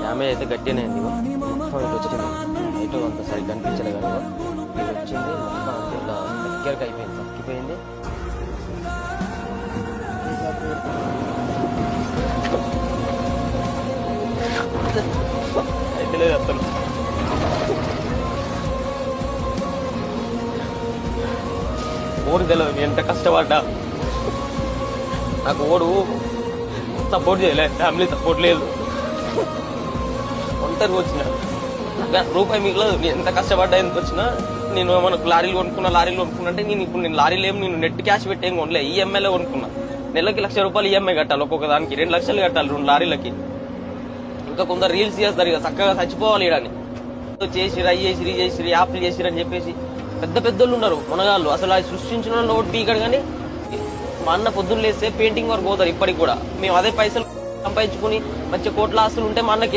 Damage అయితే గట్టిగానే అయింది. మొత్తం ఇటు వచ్చింది. ఇటు అంత సరిగ్గా కనిపించలే కానీ ఇది వచ్చింది. మొత్తం అంటే ఇలా దగ్గరకు అయిపోయింది, తక్కిపోయింది. అయితే లేదు అసలు. ఓడి తెలియదు ఎంత కష్టపడ్డా. నాకు ఓడు సపోర్ట్ చేయలే, ఫ్యామిలీ సపోర్ట్ లేదు. ఒంటరిగా వచ్చిన రూపాయి మిగలదు. నేను ఎంత కష్టపడ్డా ఎందుకు వచ్చినా. నేను మనకు లారీలు కొనుక్కున్నా అంటే నేను లారీలు ఏం నేను నెట్ క్యాష్ పెట్టి ఏం కొనలే, ఈఎంఐలో కొనుక్కున్నా. నెలకి ₹1,00,000 ఈఎంఐ కట్టాలి, ఒక్కొక్క దానికి 2 లక్షలు కట్టాలి 2 లారీలకి. ఇంకా కొందరు రీల్స్ చేస్తారు ఇక చక్కగా చచ్చిపోవాలి ఇడని చేసిరు, అవి చేసిరు, ఇది చేసిరు, యాప్లు చేసిరు అని చెప్పేసి పెద్ద పెద్దోళ్ళు ఉన్నారు మునగాళ్ళు. అసలు అది సృష్టించిన నోట్ పీకడు. కానీ మా అన్న పొద్దున్న లేస్తే పెయింటింగ్ వరకు పోతారు ఇప్పటికి కూడా. మేము అదే పైసలు సంపాదించుకుని మంచి కోట్ల ఆస్తులు ఉంటే మా అన్నకి